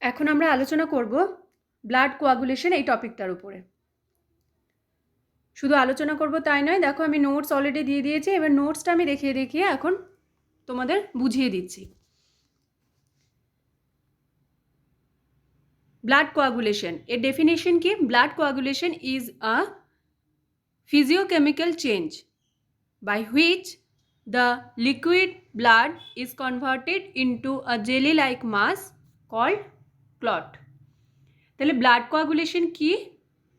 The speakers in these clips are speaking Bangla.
এখন আমরা আলোচনা করব ব্লাড কোয়াগুলেশন এই টপিকটার উপরে। শুধু আলোচনা করব তাই নয়, দেখো আমি নোটস অলরেডি দিয়ে দিয়েছি, এবার নোটসটা আমি দেখিয়ে দেখিয়ে এখন তোমাদের বুঝিয়ে দিচ্ছি। ব্লাড কোয়াগুলেশন এর ডেফিনেশন কি? Blood coagulation is a physiochemical change by which the liquid blood is converted into a jelly-like mass called clot. তাহলে ব্লাড কোয়াগুলেশন কি?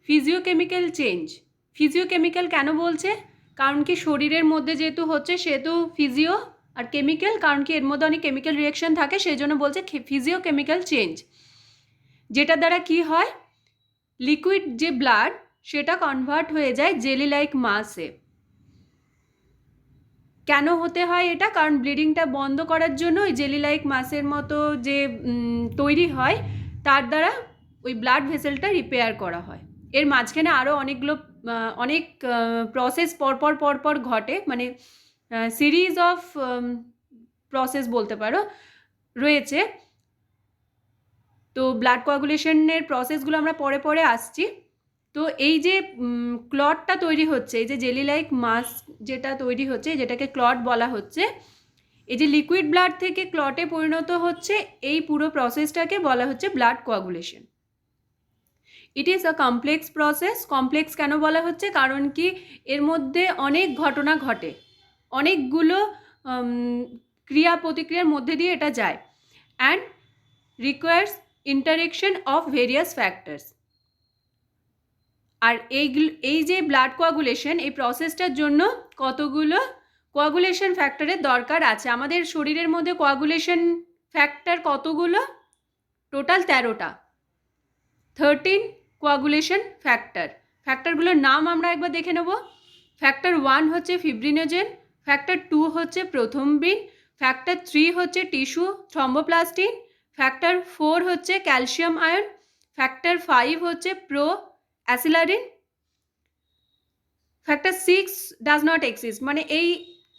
ফিজিওকেমিক্যাল চেঞ্জ। ফিজিওকেমিক্যাল কেন বলছে? কারণ কি শরীরের মধ্যে যেহেতু হচ্ছে সেহেতু ফিজিও আর কেমিক্যাল, কারণ কি এর মধ্যে অনেক কেমিক্যাল রিয়াকশন থাকে, সেই জন্য বলছে ফিজিওকেমিক্যাল চেঞ্জ, যেটার দ্বারা কি হয়, লিকুইড যে ব্লাড সেটা কনভার্ট হয়ে যায় জেলি লাইক মাসে। কেন হতে হয় এটা? কারণ ব্লিডিংটা বন্ধ করার জন্য ওই জেলি লাইক মাসের মতো যে তৈরি হয় তার দ্বারা ওই ব্লাড ভেসেলটা রিপেয়ার করা হয়। এর মাঝখানে আরও অনেক প্রসেস পরপর ঘটে, মানে সিরিজ অফ প্রসেস বলতে পারো রয়েছে। তো ব্লাড কোয়াগুলেশনের প্রসেসগুলো আমরা পরে আসছি। তো এই যে ক্লটটা তৈরি হচ্ছে, এই যে জেলি লাইক মাস যেটা তৈরি হচ্ছে, যেটাকে ক্লট বলা হচ্ছে, এই যে লিকুইড ব্লাড থেকে ক্লটে পরিণত হচ্ছে, এই পুরো প্রসেসটাকে বলা হচ্ছে blood coagulation. It is a complex process. Complex কেন বলা হচ্ছে? কারণ কি এর মধ্যে অনেক ঘটনা ঘটে, অনেকগুলো ক্রিয়া প্রতিক্রিয়ার মধ্যে দিয়ে এটা যায়, and requires interaction of various factors. আর এই যে ব্লাড কোয়াগুলেশন, এই প্রসেসটার জন্য কতগুলো কোয়াগুলেশন ফ্যাক্টরের দরকার আছে। আমাদের শরীরের মধ্যে কোয়াগুলেশন ফ্যাক্টর কতগুলো? টোটাল 13টা, 13 কোয়াগুলেশন ফ্যাক্টর। ফ্যাক্টরগুলোর নাম আমরা একবার দেখে নেব। ফ্যাক্টর 1 হচ্ছে ফিব্রিনোজেন, ফ্যাক্টর 2 হচ্ছে প্রথমবিন, ফ্যাক্টর 3 হচ্ছে টিস্যু থ্রম্বোপ্লাস্টিন, ফ্যাক্টর 4 হচ্ছে ক্যালসিয়াম আয়ন, ফ্যাক্টর 5 হচ্ছে proaccelerin, factor 6 does not exist. মানে এই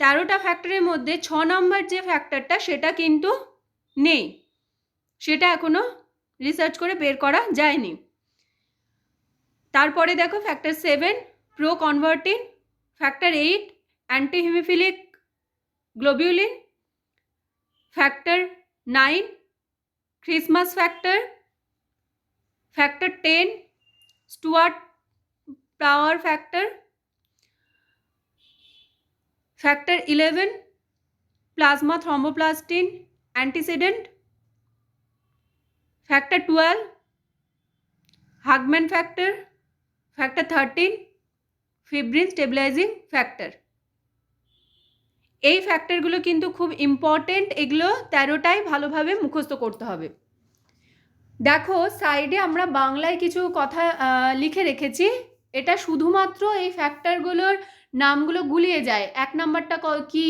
13টা ফ্যাক্টরের মধ্যে 6 নম্বর যে ফ্যাক্টরটা সেটা কিন্তু নেই, সেটা এখনো রিসার্চ করে বের করা যায়নি। তারপরে দেখো factor 7 proconvertin, factor 8 anti hemophilic globulin, factor 9 Christmas factor, factor 10 Stuart Prower factor, factor 11 plasma thromboplastin antecedent, factor 12 Hageman factor, factor 13 fibrin stabilising factor. এই ফ্যাক্টরগুলো কিন্তু খুব ইম্পর্টেন্ট, এগুলো 13টাই ভালোভাবে মুখস্থ করতে হবে। দেখো সাইডে আমরা বাংলায় কিছু কথা লিখে রেখেছি, এটা শুধুমাত্র এই ফ্যাক্টরগুলোর নামগুলো গুলিয়ে যায়, 1 নাম্বারটা কি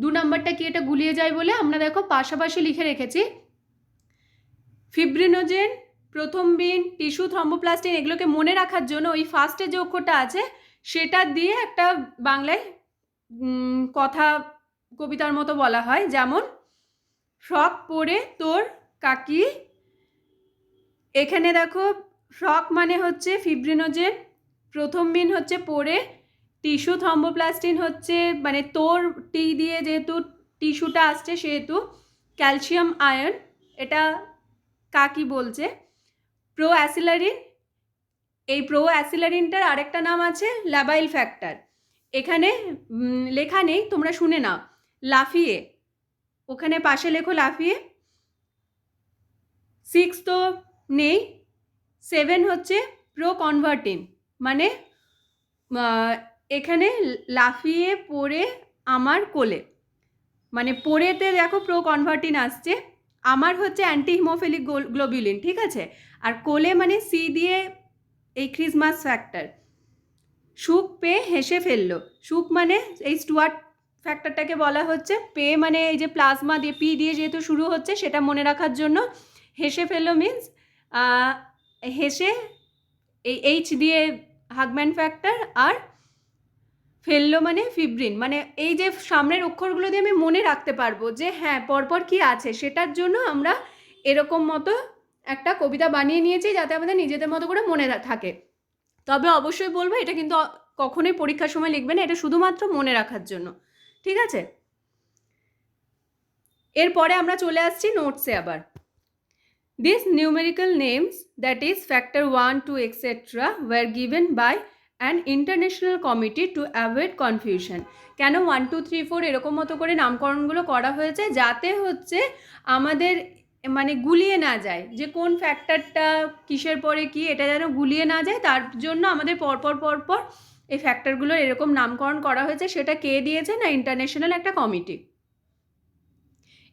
2 নাম্বারটা কি এটা গুলিয়ে যায় বলে আমরা দেখো পাশাপাশি লিখে রেখেছি। ফিব্রিনোজেন, প্রথমবিন, টিস্যু থ্রম্বোপ্লাস্টিন, এগুলোকে মনে রাখার জন্য ওই ফার্স্টে যে অক্ষরটা আছে সেটা দিয়ে একটা বাংলায় কথা কবিতার মতো বলা হয়, যেমন ফ্রক পরে তোর কাকি। এখানে দেখো ফ্রক মানে হচ্ছে ফিব্রিনোজেন, প্রথমবিন হচ্ছে পরে, টিস্যু থ্রম্বোপ্লাস্টিন হচ্ছে মানে তোর টি দিয়ে যেহেতু টিস্যুটা আসছে সেহেতু ক্যালসিয়াম আয়ন, এটা কাকি বলছে। প্রো অ্যাসিলারিন, এই প্রো অ্যাসিলারিনটার আরেকটা নাম আছে ল্যাবাইল ফ্যাক্টর। এখানে লেখা নেই, তোমরা শুনে নাও, লাফিয়ে, ওখানে পাশে লেখো লাফিয়ে। 6 তো নেই, 7 হচ্ছে প্রো কনভার্টিন, মানে এখানে লাফিয়ে পড়ে আমার কোলে, মানে পড়েতে দেখো প্রো কনভার্টিন আসছে, আমার হচ্ছে অ্যান্টি হিমোফিলিক গ্লোবিউলিন, ঠিক আছে, আর কোলে মানে সি দিয়ে এই ক্রিসমাস ফ্যাক্টর। সুখ পেয়ে হেসে ফেললো, সুখ মানে এই স্টুয়ার্ট ফ্যাক্টরটাকে বলা হচ্ছে, পে মানে এই যে প্লাজমা দিয়ে পি দিয়ে যেহেতু শুরু হচ্ছে সেটা মনে রাখার জন্য, হেসে ফেললো মিন্স হেসে এই এইচ দিয়ে হাগম্যান ফ্যাক্টর, আর ফেললো মানে ফিব্রিন, মানে এই যে সামনের অক্ষরগুলো দিয়ে আমি মনে রাখতে পারবো যে হ্যাঁ পরপর কি আছে, সেটার জন্য আমরা এরকম মতো একটা কবিতা বানিয়ে নিয়েছি যাতে আমাদের নিজেদের মতো করে মনে থাকে। তবে অবশ্যই বলবো এটা কিন্তু কখনোই পরীক্ষার সময় লিখবে না, এটা শুধুমাত্র মনে রাখার জন্য, ঠিক আছে? এরপরে আমরা চলে আসছি নোটসে আবার। These numerical names, that is factor 1, 2, etc. were given by an international committee to avoid confusion. কেন 1, 2, 3, 4 এরকম মতো করে নামকরণগুলো করা হয়েছে যাতে হচ্ছে আমাদের মানে গুলিয়ে না যায় যে কোন ফ্যাক্টরটা কিসের পরে কি, এটা যেন গুলিয়ে না যায়, তার জন্য আমাদের পরপর এই ফ্যাক্টরগুলোর এরকম নামকরণ করা হয়েছে। সেটা কে দিয়েছে না ইন্টারন্যাশনাল একটা কমিটি।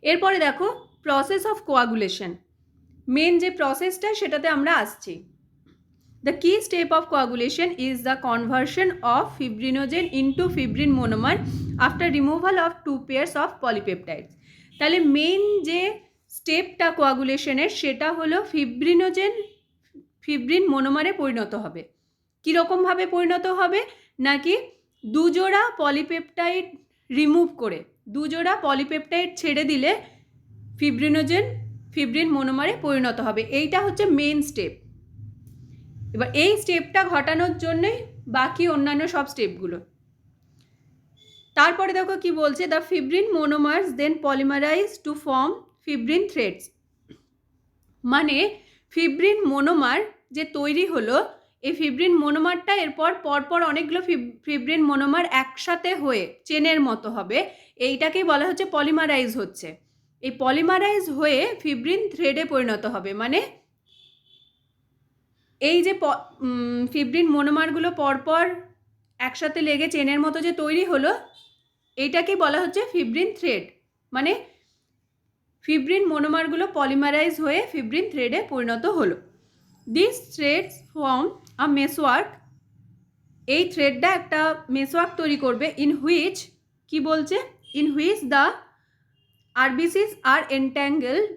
এরপরে দেখো প্রসেস অফ কোয়াগুলেশন, মেন যে প্রসেসটা সেটাতে আমরা আসছি। The key step of coagulation is the conversion of fibrinogen into fibrin monomer after removal of 2 pairs of polypeptides. তাহলে মেন যে স্টেপটা কোয়াগুলেশনের সেটা হলো ফিব্রিনোজেন ফিব্রিন মোনোমারে পরিণত হবে। কীরকমভাবে পরিণত হবে নাকি 2 জোড়া পলিপেপটাইড রিমুভ করে 2 জোড়া পলিপেপটাইড ছেড়ে দিলে ফিব্রিন মোনোমারে পরিণত হবে। এইটা হচ্ছে মেন স্টেপ। এবার এই স্টেপটা ঘটানোর জন্যই বাকি অন্যান্য সব স্টেপগুলো। তারপরে দেখো কি বলছে, the fibrin monomers then polymerise to form fibrin threads. মানে ফিব্রিন মোনোমার যে তৈরি হলো, এই ফিব্রিন মোনোমারটা এরপর পরপর অনেকগুলো ফিব্রিন মোনোমার একসাথে হয়ে চেনের মতো হবে, এইটাকেই বলা হচ্ছে পলিমারাইজ হচ্ছে। এই পলিমারাইজ হয়ে ফিব্রিন থ্রেডে পরিণত হবে। মানে এই যে ফিব্রিন মোনোমারগুলো পরপর একসাথে লেগে চেনের মতো যে তৈরি হলো, এইটাকেই বলা হচ্ছে ফিব্রিন থ্রেড। মানে ফিব্রিন মোনোমারগুলো পলিমারাইজ হয়ে ফিব্রিন থ্রেডে পরিণত হলো। This threads form a meshwork. এই থ্রেডটা একটা মেসওয়ার্ক তৈরি করবে। ইন হুইচ কি বলছে, in which the RBCs are entangled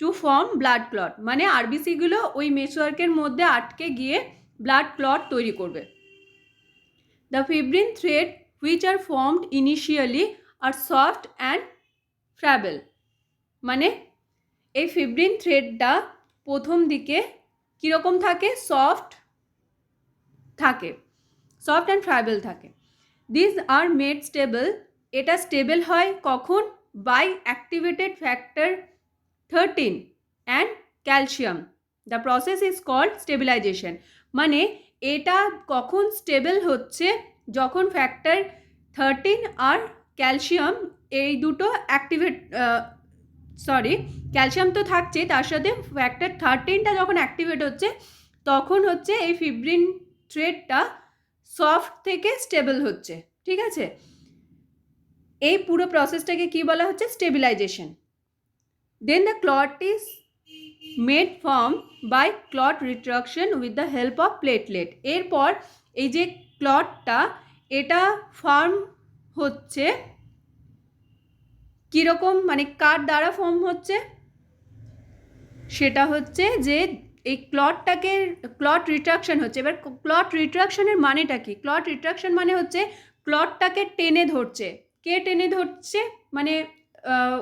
to form blood clot. মানে আরবিসিগুলো ওই মেসওয়ার্কের মধ্যে আটকে গিয়ে ব্লাড ক্লট তৈরি করবে। The fibrin thread which are formed initially are soft and friable. মানে এই ফিব্রিন থ্রেডটা প্রথম দিকে কীরকম থাকে, সফট অ্যান্ড ফ্রাইবেল থাকে। This are made stable. এটা স্টেবল হয় কখন, by activated factor 13 and calcium. The process is called stabilization. মানে এটা কখন স্টেবল হচ্ছে, যখন ফ্যাক্টর 13 আর ক্যালসিয়াম এই দুটো ক্যালসিয়াম তো থাকছে, তার সাথে ফ্যাক্টর 13টা যখন অ্যাক্টিভেট হচ্ছে তখন হচ্ছে এই ফিব্রিন থ্রেডটা সফট থেকে স্টেবল হচ্ছে। ঠিক আছে, এই পুরো প্রসেসটাকে কি বলা হচ্ছে, stabilization. Then the clot is made form by clot retraction with the help of platelet. এরপর এই যে ক্লটটা এটা ফর্ম হচ্ছে কীরকম, মানে কার দ্বারা ফর্ম হচ্ছে, সেটা হচ্ছে যে এই ক্লট রিট্রাকশন হচ্ছে। এবার ক্লট রিট্রাকশনের মানেটা কি? ক্লট রিট্রাকশন মানে হচ্ছে ক্লটটাকে টেনে ধরছে। কে টেনে ধরছে, মানে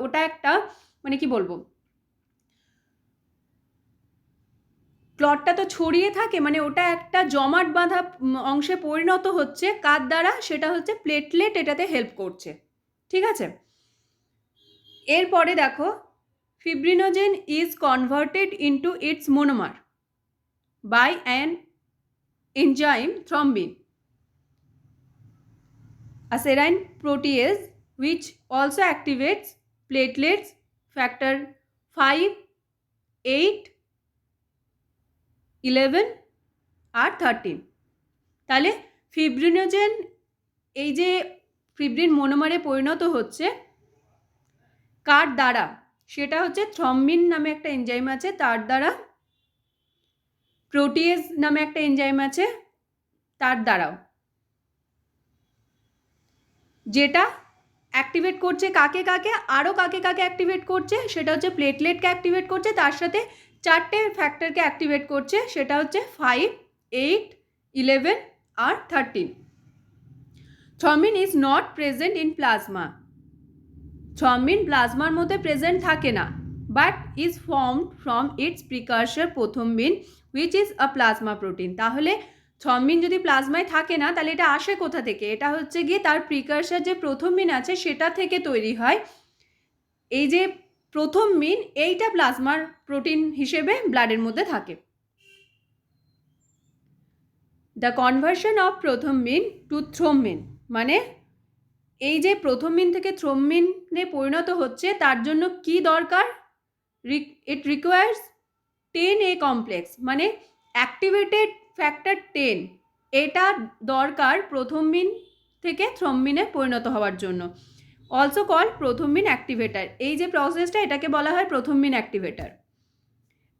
ওটা একটা মানে কি বলবো, ক্লটটা তো ছড়িয়ে থাকে, মানে ওটা একটা জমাট বাঁধা অংশে পরিণত হচ্ছে। কার দ্বারা? সেটা হচ্ছে প্লেটলেট এটাতে হেল্প করছে। ঠিক আছে, এরপরে দেখো fibrinogen is converted into its monomer by an enzyme thrombin, a serine protease which also activates platelets factor 5, 8, 11 আর 13। তাহলে ফিব্রিনোজেন এই যে ফিব্রিন মোনোমারে পরিণত হচ্ছে কার দ্বারা, সেটা হচ্ছে থ্রম্বিন নামে একটা এনজাইম আছে তার দ্বারা, প্রোটিয়েজ নামে একটা এনজাইম আছে তার দ্বারাও, যেটা অ্যাক্টিভেট করছে কাকে কাকে, আরও কাকে কাকে অ্যাক্টিভেট করছে, সেটা হচ্ছে প্লেটলেটকে অ্যাক্টিভেট করছে, তার সাথে 4টে ফ্যাক্টরকে অ্যাক্টিভেট করছে, সেটা হচ্ছে 5, 8, 11 আর 13। Thrombin is not present in plasma. Thrombin প্লাজমার মধ্যে প্রেজেন্ট থাকে না, but is formed from its precursor prothrombin which is a plasma protein. তাহলে থ্রম্বিন যদি প্লাজমায় থাকে না, তাহলে এটা আসে কোথা থেকে? এটা হচ্ছে গিয়ে তার প্রিকারসর যে প্রথম্বিন আছে সেটা থেকে তৈরি হয়। এই যে প্রথম্বিন, এইটা প্লাজমার প্রোটিন হিসেবে ব্লাডের মধ্যে থাকে। The conversion of prothrombin to thrombin, মানে এই যে প্রথম্বিন থেকে থ্রম্বিনে পরিণত হচ্ছে তার জন্য কি দরকার? ইট রিকোয়ার্স 10A কমপ্লেক্স, মানে অ্যাক্টিভেটেড ফ্যাক্টর 10, এটা দরকার প্রথম্বিন থেকে থ্রম্বিনে পরিণত হওয়ার জন্য। Also called prothrombin activator. এই যে প্রসেসটা, এটাকে বলা হয় প্রথম্বিন অ্যাক্টিভেটার।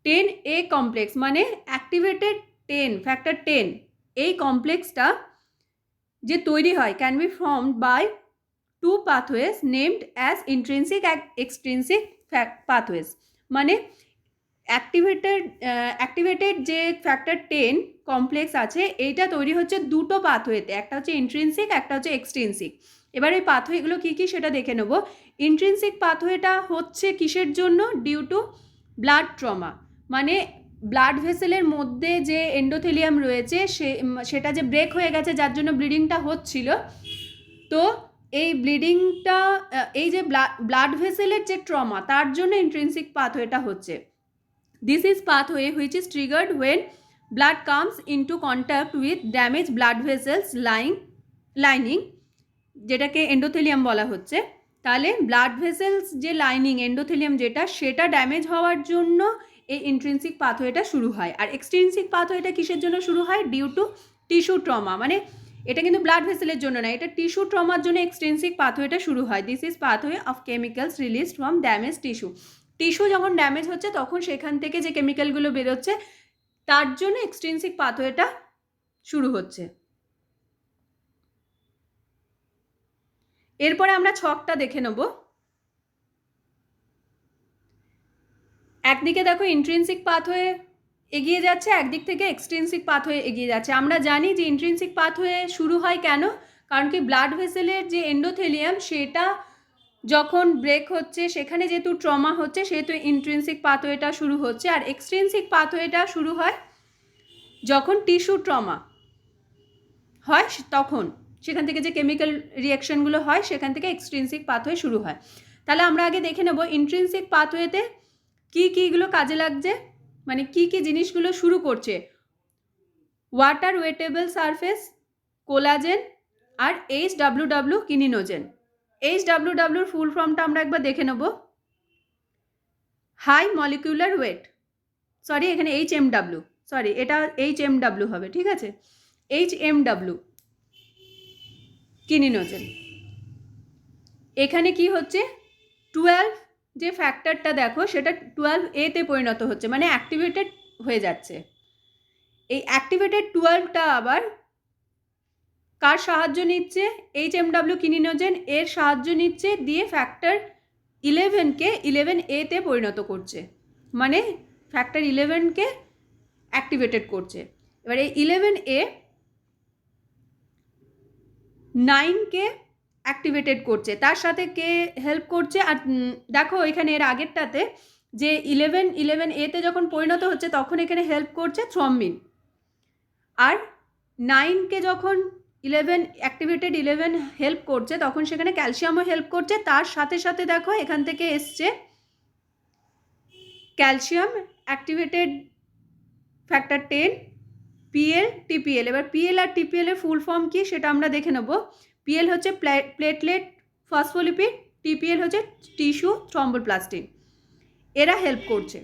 10A কমপ্লেক্স মানে অ্যাক্টিভেটেড 10 ফ্যাক্টর 10, এই কমপ্লেক্সটা যে তৈরি হয় can be formed by two pathways named as intrinsic and extrinsic pathways. মানে অ্যাক্টিভেটেড যে ফ্যাক্টর 10 কমপ্লেক্স আছে, এইটা তৈরি হচ্ছে দুটো পাথওয়েতে, একটা হচ্ছে ইন্ট্রিনসিক, একটা হচ্ছে এক্সট্রিনসিক। এবার এই পাথওয়েগুলো কী কী সেটা দেখে নেব। ইন্ট্রিনসিক পাথওয়েটা হচ্ছে কিসের জন্য? ডিউ টু ব্লাড ট্রমা, মানে ব্লাড ভেসেলের মধ্যে যে এন্ডোথেলিয়াম রয়েছে সেটা যে ব্রেক হয়ে গেছে, যার জন্য ব্লিডিংটা হচ্ছিল। তো এই ব্লিডিংটা, এই যে ব্লাড ভেসেলের যে ট্রমা, তার জন্য ইন্ট্রিনসিক পাথওয়েটা হচ্ছে। This is pathway which is triggered when blood comes into contact with damaged blood vessels lining, যেটাকে এন্ডোথেলিয়াম বলা হচ্ছে। তাহলে ব্লাড ভেসেলস যে লাইনিং এন্ডোথেলিয়াম যেটা, সেটা ড্যামেজ হওয়ার জন্য এই ইন্ট্রিনসিক পাথওয়েটা শুরু হয়। আর এক্সট্রিনসিক পাথওয়েটা কিসের জন্য শুরু হয়? ডিউ টু টিস্যু ট্রমা, মানে এটা কিন্তু ব্লাড ভেসেলের জন্য না, এটা টিস্যু ট্রমার জন্য এক্সট্রিনসিক পাথওয়েটা শুরু হয়। This is pathway of chemicals released from damage tissue. Tissue যখন ড্যামেজ হচ্ছে তখন সেখান থেকে যে কেমিক্যালগুলো বেরোচ্ছে, তার জন্য এক্সট্রিনসিক পাথওয়েটা শুরু হচ্ছে। এরপরে আমরা ছকটা দেখে নেব। একদিকে দেখো ইন্ট্রিনসিক পাথওয়ে এগিয়ে যাচ্ছে, একদিক থেকে এক্সট্রিনসিক পাথওয়ে এগিয়ে যাচ্ছে। আমরা জানি যে ইন্ট্রিনসিক পাথওয়ে শুরু হয় কেন? কারণ কি ব্লাড ভেসেলের যে এন্ডোথেলিয়াম সেটা যখন ব্রেক হচ্ছে, সেখানে যেহেতু ট্রমা হচ্ছে, সেহেতু ইন্ট্রিনসিক পাথওয়েটা শুরু হচ্ছে। আর এক্সট্রিনসিক পাথওয়েটা শুরু হয় যখন টিস্যু ট্রমা হয়, তখন সেখান থেকে যে কেমিক্যাল রিয়াকশনগুলো হয় সেখান থেকে এক্সট্রিনসিক পাথওয়ে শুরু হয়। তাহলে আমরা আগে দেখে নেব ইন্ট্রিনসিক পাথওয়েতে কী কীগুলো কাজে লাগছে, মানে কী কী জিনিসগুলো শুরু করছে। ওয়াটার ওয়েটেবল সারফেস, কোলাজেন, আর HWW কিনিনোজেন। HWWর ফুল ফর্মটা আমরা একবার দেখে নেব। হাই মলিকুলার ওয়েট, সরি এখানে HMW, সরি এটা HMW হবে, ঠিক আছে, HMW কিনিনোজেন। এখানে কি হচ্ছে? 12 যে ফ্যাক্টরটা দেখো সেটা 12A-তে পরিণত হচ্ছে, মানে অ্যাক্টিভেটেড হয়ে যাচ্ছে। এই অ্যাক্টিভেটেড 12টা আবার কার সাহায্য নিচ্ছে? HMW কিনিনোজেন এর সাহায্য নিচ্ছে, দিয়ে ফ্যাক্টর 11কে 11A-তে পরিণত করছে, মানে ফ্যাক্টর 11কে অ্যাক্টিভেটেড করছে। এবার এই 11A 9কে অ্যাক্টিভেটেড করছে, তার সাথে কে হেল্প করছে? আর দেখো এখানে এর আগেরটাতে যে 11A-তে যখন পরিণত হচ্ছে তখন এখানে হেল্প করছে থ্রম্বিন, আর 9কে যখন 11 অ্যাক্টিভেটেড 11 হেল্প করছে তখন সেখানে ক্যালসিয়ামও হেল্প করছে। তার সাথে সাথে দেখো এখান থেকে এসছে calcium activated factor 10, PL, TPL। এবার PL আর TPL এর ফুল ফর্ম কি সেটা আমরা দেখে নেব। PL হচ্ছে প্লেটলেট ফসফোলিপিড, TPL হচ্ছে টিস্যু থ্রম্বোপ্লাস্টিন। এরা হেল্প করছে।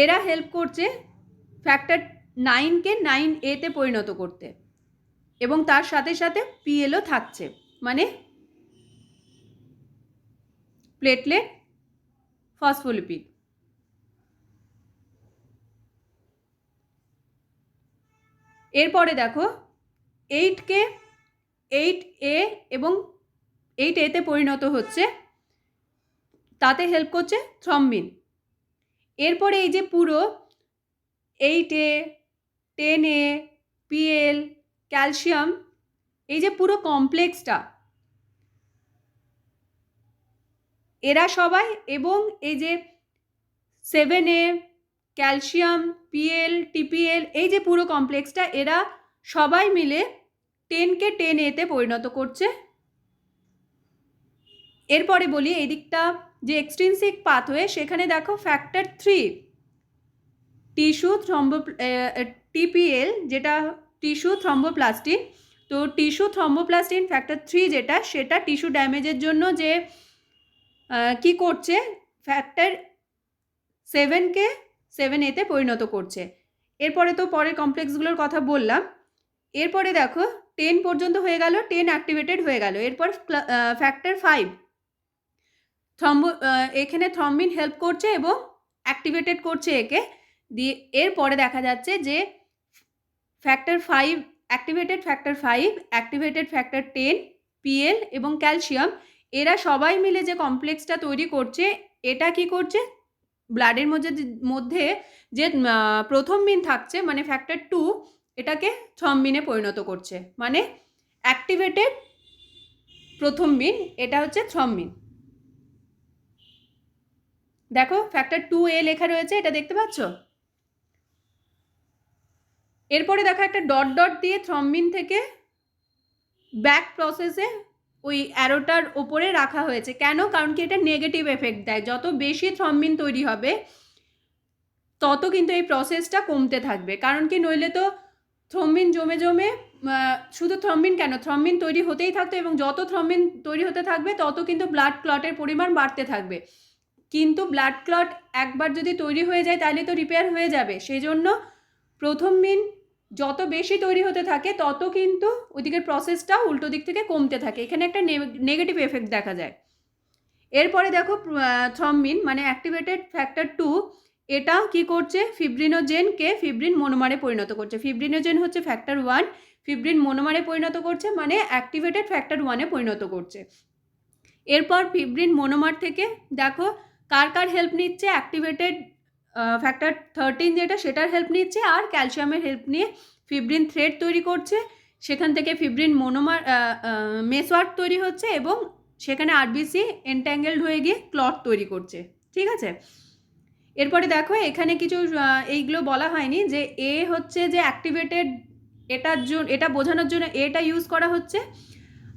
এরা হেল্প করছে ফ্যাক্টর 9কে 9A-তে পরিণত করতে, এবং তার সাথে সাথে PLও থাকছে, মানে প্লেটলেট ফসফোলিপিড। এরপরে দেখো 8কে 8A এবং 8A-তে পরিণত হচ্ছে, তাতে হেল্প করছে থ্রম্বিন। এরপরে এই যে পুরো 8A, 10A, PL, ক্যালসিয়াম, এই যে পুরো কমপ্লেক্সটা, এরা সবাই এবং এই যে 7A, ক্যালসিয়াম, PL, TPL, এই যে পুরো কমপ্লেক্সটা এরা সবাই মিলে 10কে 10A-তে পরিণত করছে। এরপরে বলি এই দিকটা যে এক্সট্রিনসিক পাথওয়ে, সেখানে দেখো ফ্যাক্টর 3 টিস্যু TPL, যেটা টিস্যু থ্রম্বোপ্লাস্টিন। তো টিস্যু থ্রম্বোপ্লাস্টিন ফ্যাক্টর 3 যেটা, সেটা টিস্যু ড্যামেজের জন্য যে কি করছে, ফ্যাক্টর 7কে 7A-তে পরিণত করছে। এরপরে তো পরের কমপ্লেক্সগুলোর কথা বললাম। এরপরে দেখো 10 পর্যন্ত হয়ে গেল, 10 অ্যাক্টিভেটেড হয়ে গেল। এরপর ফ্যাক্টর 5 এখানে থ্রম্বিন হেল্প করছে এবং অ্যাক্টিভেটেড করছে একে দিয়ে। এরপরে দেখা যাচ্ছে যে factor 5 activated, factor 5 activated, factor 10, PL এবং ক্যালসিয়াম, এরা সবাই মিলে যে কমপ্লেক্সটা তৈরি করছে, এটা কি করছে, ব্লাডের মধ্যে যে প্রথম মিন থাকছে মানে ফ্যাক্টর 2, এটাকে থ্রম্বিনে পরিণত করছে। মানে অ্যাক্টিভেটেড প্রথম মিন, এটা হচ্ছে থ্রম্বিন। দেখো ফ্যাক্টর 2A লেখা রয়েছে, এটা দেখতে পাচ্ছ। এরপরে দেখো একটা ডট ডট দিয়ে থ্রম্বিন থেকে ব্যাক প্রসেসে ওই অ্যারোটার ওপরে রাখা হয়েছে। কেন? কারণ কি এটা নেগেটিভ এফেক্ট দেয়। যত বেশি থ্রম্বিন তৈরি হবে তত কিন্তু এই প্রসেসটা কমতে থাকবে। কারণ কি, নইলে তো থ্রম্বিন জমে জমে, শুধু থ্রম্বিন কেন, থ্রম্বিন তৈরি হতেই থাকতো এবং যত থ্রম্বিন তৈরি হতে থাকবে তত কিন্তু ব্লাড ক্লটের পরিমাণ বাড়তে থাকবে। কিন্তু ব্লাড ক্লট একবার যদি তৈরি হয়ে যায় তাহলে তো রিপেয়ার হয়ে যাবে। সেই জন্য প্রথম মিন যত বেশি তৈরি হতে থাকে তত কিন্তু ওইদিকের প্রসেসটা উল্টো দিক থেকে কমতে থাকে। এখানে একটা নেগেটিভ এফেক্ট দেখা যায়। এরপরে দেখো থ্রম্বিন মানে অ্যাক্টিভেটেড ফ্যাক্টর 2, এটা কি করছে, ফিব্রিনোজেনকে ফিব্রিন মোনোমারে পরিণত করছে। ফিব্রিনোজেন হচ্ছে ফ্যাক্টর 1, ফিব্রিন মোনোমারে পরিণত করছে মানে অ্যাক্টিভেটেড ফ্যাক্টর 1-এ পরিণত করছে। এরপর ফিব্রিন মোনোমার থেকে দেখো কার কার হেল্প নিচ্ছে, অ্যাক্টিভেটেড ফ্যাক্টর 13 যেটা, সেটার হেল্প নিচ্ছে, আর ক্যালসিয়ামের হেল্প নিয়ে ফিব্রিন থ্রেড তৈরি করছে। সেখান থেকে ফিব্রিন মোনোমার মেসওয়ার্ক তৈরি হচ্ছে এবং সেখানে আরবিসি এনট্যাঙ্গেলড হয়ে গিয়ে ক্লট তৈরি করছে। ঠিক আছে। এরপরে দেখো এখানে কিছু এইগুলো বলা হয়নি, যে এ হচ্ছে যে অ্যাক্টিভেটেড, এটা বোঝানোর জন্য এটা ইউজ করা হচ্ছে।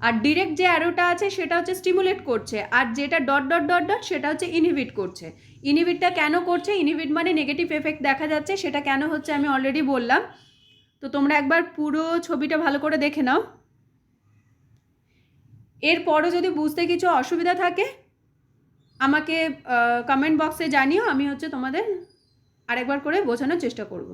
আর ডিরেক্ট যে অ্যারোটা আছে সেটা হচ্ছে স্টিমুলেট করছে, আর যেটা ডট ডট ডট ডট সেটা হচ্ছে ইনহিবিট করছে। ইনহিবিটটা কেন করছে, ইনহিবিট মানে নেগেটিভ এফেক্ট দেখা যাচ্ছে, সেটা কেন হচ্ছে আমি অলরেডি বললাম। তো তোমরা একবার পুরো ছবিটা ভালো করে দেখে নাও। এরপরও যদি বুঝতে কিছু অসুবিধা থাকে আমাকে কমেন্ট বক্সে জানিও, আমি হচ্ছে তোমাদের আরেকবার করে বোঝানোর চেষ্টা করব।